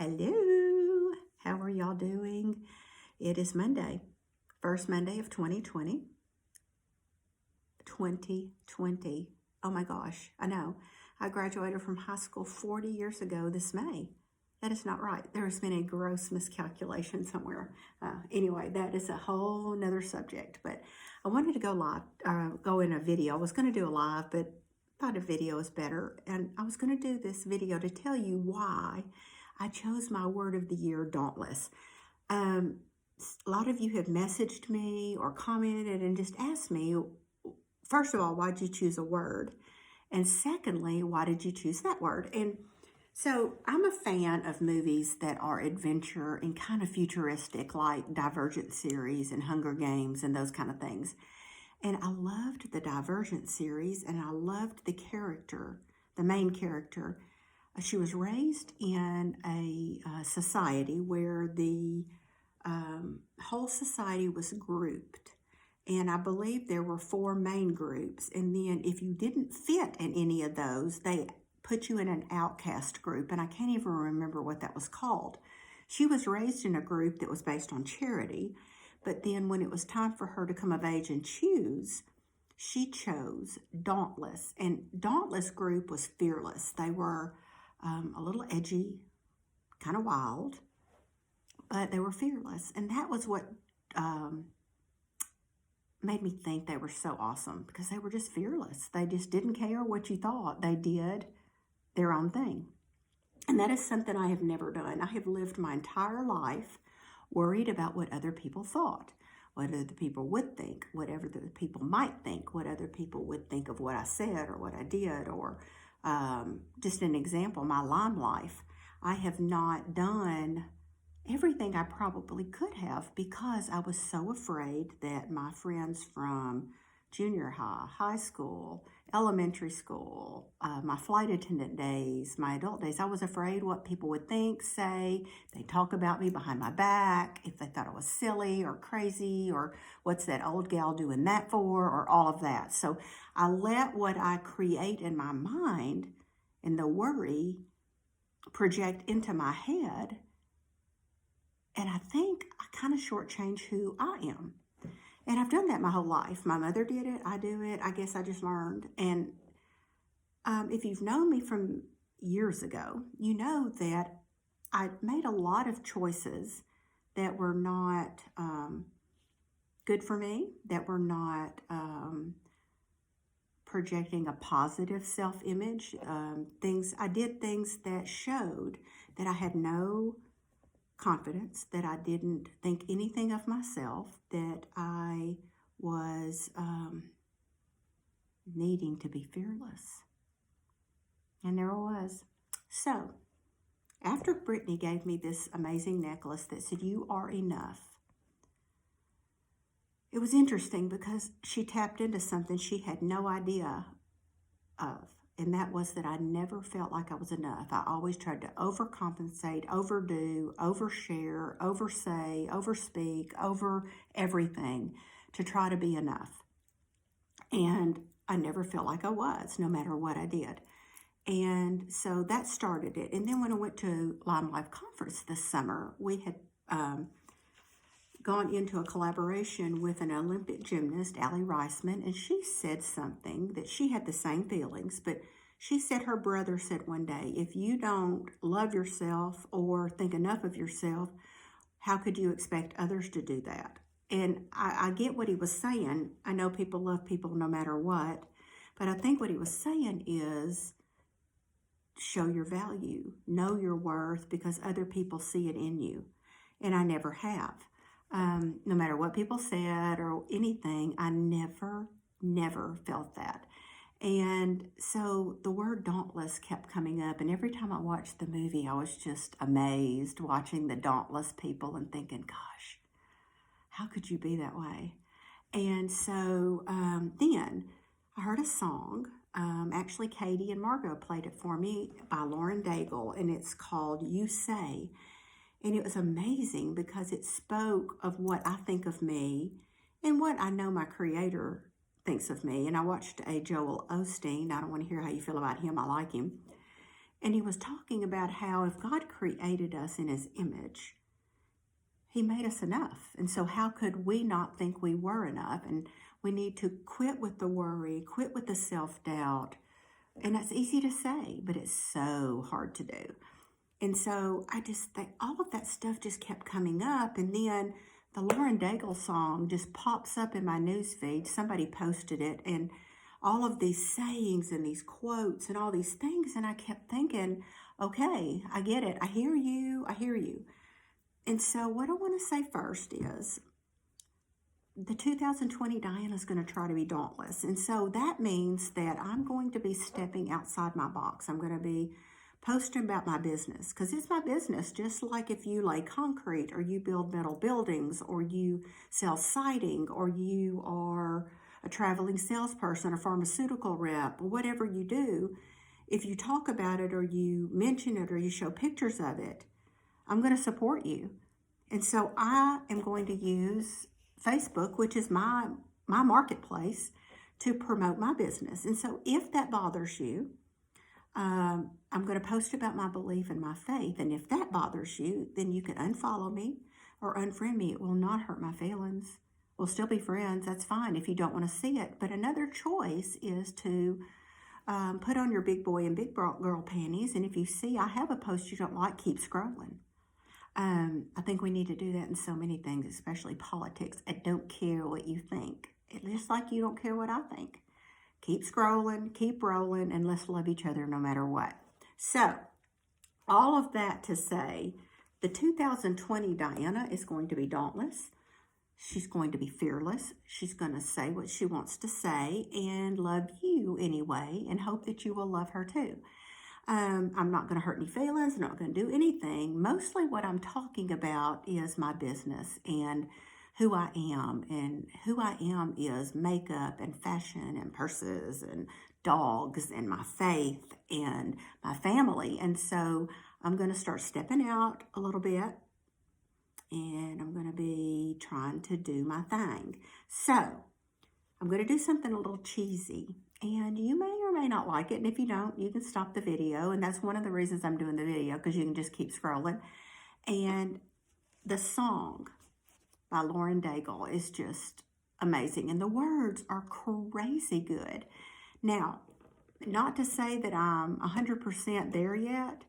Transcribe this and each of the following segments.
Hello, how are y'all doing? It is Monday, first Monday of 2020. 2020. Oh my gosh, I know. I graduated from high school 40 years ago this May. That is not right. There has been a gross miscalculation somewhere. Anyway, that is a whole nother subject. But I wanted to go live, go in a video. I was going to do a live, but thought a video is better. And I was going to do this video to tell you why I chose my word of the year, dauntless. A lot of you have messaged me or commented and just asked me, first of all, why'd you choose a word? And secondly, why did you choose that word? And so I'm a fan of movies that are adventure and kind of futuristic, like Divergent series and Hunger Games and those kind of things. And I loved the Divergent series, and I loved the character, the main character. She was raised in a society where the whole society was grouped. And I believe there were 4 main groups. And then if you didn't fit in any of those, they put you in an outcast group. And I can't even remember what that was called. She was raised in a group that was based on charity. But then when it was time for her to come of age and choose, she chose Dauntless. And Dauntless group was fearless. They were a little edgy, kind of wild, but they were fearless. And that was what made me think they were so awesome, because they were just fearless. They just didn't care what you thought. They did their own thing. And that is something I have never done. I have lived my entire life worried about what other people thought, what other people would think, whatever the people might think, what other people would think of what I said or what I did, or just an example, my Lyme life. I have not done everything I probably could have because I was so afraid that my friends from junior high, high school, elementary school, my flight attendant days, my adult days, I was afraid what people would think, say. They talk about me behind my back, if they thought I was silly or crazy, or what's that old gal doing that for, or all of that. So I let what I create in my mind and the worry project into my head. And I think I kind of shortchange who I am. And I've done that my whole life. My mother did it. I do it. I guess I just learned. And if you've known me from years ago, you know that I made a lot of choices that were not good for me, that were not projecting a positive self-image. I did things that showed that I had no confidence, that I didn't think anything of myself, that I was needing to be fearless. And there I was. So, after Brittany gave me this amazing necklace that said, "You are enough," it was interesting because she tapped into something she had no idea of. And that was that I never felt like I was enough. I always tried to overcompensate, overdo, overshare, oversay, overspeak, over everything to try to be enough. And I never felt like I was, no matter what I did. And so that started it. And then when I went to Lyme Life Conference this summer, we had gone into a collaboration with an Olympic gymnast, Allie Reisman, and she said something that she had the same feelings, but she said her brother said one day, if you don't love yourself or think enough of yourself, how could you expect others to do that? And I get what he was saying. I know people love people no matter what, but I think what he was saying is show your value, know your worth, because other people see it in you. And I never have. No matter what people said or anything, I never felt that. And so the word dauntless kept coming up. And every time I watched the movie, I was just amazed watching the dauntless people and thinking, gosh, how could you be that way? And so then I heard a song. Actually, Katie and Margot played it for me by Lauren Daigle, and it's called You Say. And it was amazing because it spoke of what I think of me and what I know my Creator thinks of me. And I watched a Joel Osteen. I don't want to hear how you feel about him. I like him. And he was talking about how if God created us in his image, he made us enough. And so how could we not think we were enough? And we need to quit with the worry, quit with the self-doubt. And that's easy to say, but it's so hard to do. And so I just think all of that stuff just kept coming up. And then the Lauren Daigle song just pops up in my news feed. Somebody posted it, and all of these sayings and these quotes and all these things. And I kept thinking, okay, I get it. I hear you. I hear you. And so what I want to say first is the 2020 Diana is going to try to be dauntless. And so that means that I'm going to be stepping outside my box. I'm going to be posting about my business because it's my business. Just like if you lay concrete or you build metal buildings or you sell siding or you are a traveling salesperson, a pharmaceutical rep, or whatever you do, if you talk about it or you mention it or you show pictures of it, I'm going to support you. And so I am going to use Facebook, which is my marketplace, to promote my business. And so if that bothers you, I'm going to post about my belief and my faith. And if that bothers you, then you can unfollow me or unfriend me. It will not hurt my feelings. We'll still be friends. That's fine if you don't want to see it. But another choice is to put on your big boy and big girl panties. And if you see I have a post you don't like, keep scrolling. I think we need to do that in so many things, especially politics. I don't care what you think. It's just like you don't care what I think. Keep scrolling, keep rolling, and let's love each other no matter what. So, all of that to say, the 2020 Diana is going to be dauntless. She's going to be fearless. She's going to say what she wants to say and love you anyway and hope that you will love her too. I'm not going to hurt any feelings. I'm not going to do anything. Mostly what I'm talking about is my business and who I am. And who I am is makeup and fashion and purses and dogs and my faith and my family. And so I'm going to start stepping out a little bit. And I'm going to be trying to do my thing. So I'm going to do something a little cheesy. And you may or may not like it. And if you don't, you can stop the video. And that's one of the reasons I'm doing the video, because you can just keep scrolling. And the song by Lauren Daigle is just amazing. And the words are crazy good. Now, not to say that I'm 100% there yet,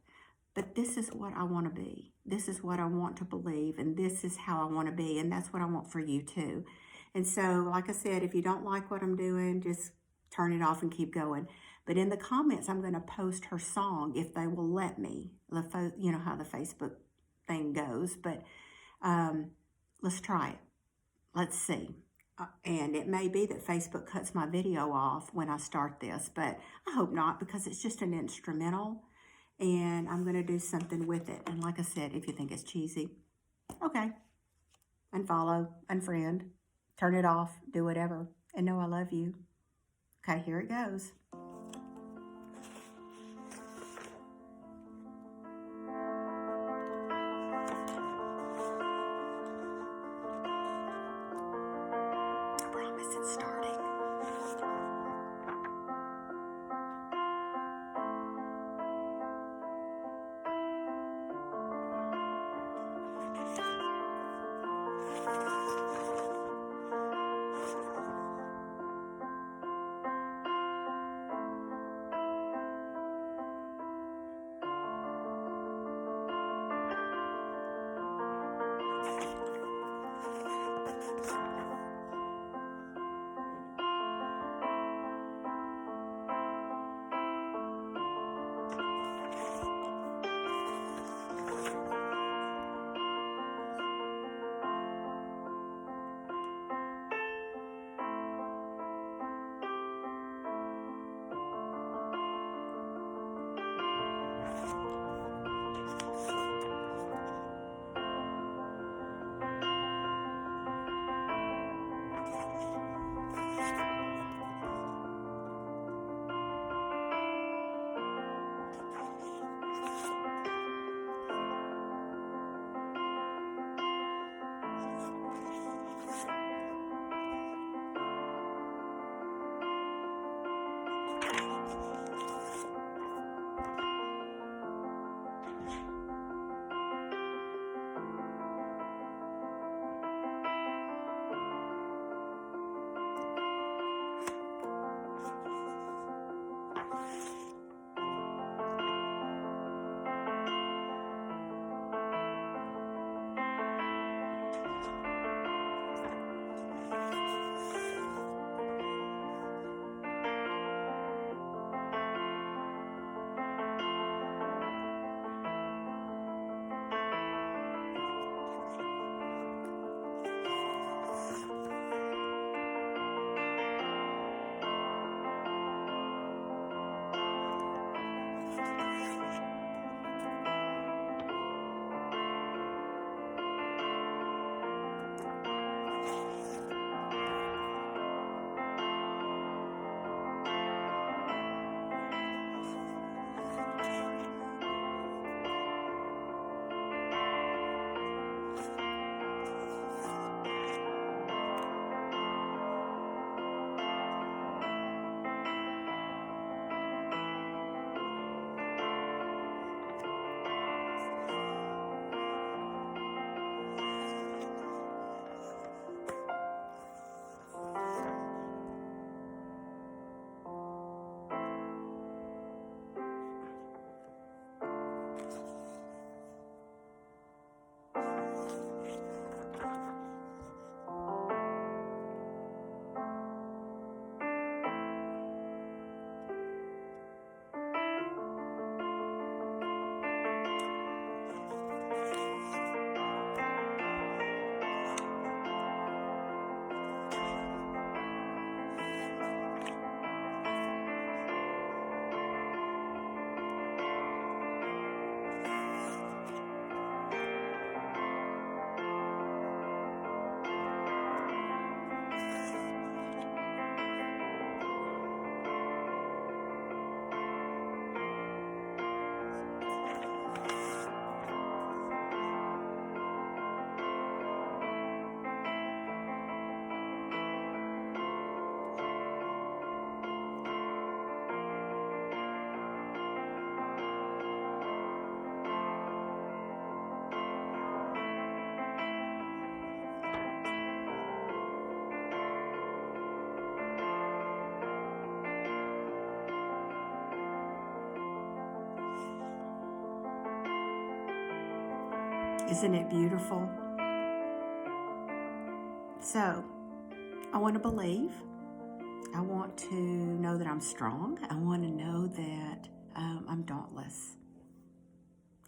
but this is what I want to be. This is what I want to believe. And this is how I want to be. And that's what I want for you too. And so, like I said, if you don't like what I'm doing, just turn it off and keep going. But in the comments, I'm going to post her song if they will let me. You know how the Facebook thing goes. But let's try it. Let's see. And it may be that Facebook cuts my video off when I start this. But I hope not, because it's just an instrumental. And I'm going to do something with it. And like I said, if you think it's cheesy, okay. Unfollow, unfriend, turn it off, do whatever. And know I love you. Okay, here it goes. I promise it's starting. Isn't it beautiful? So, I want to believe. I want to know that I'm strong. I want to know that I'm dauntless.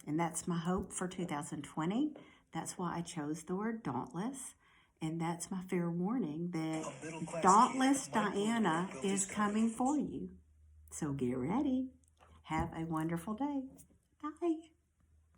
And that's my hope for 2020. That's why I chose the word dauntless. And that's my fair warning that Dauntless Diana is coming for you. So get ready. Have a wonderful day. Bye.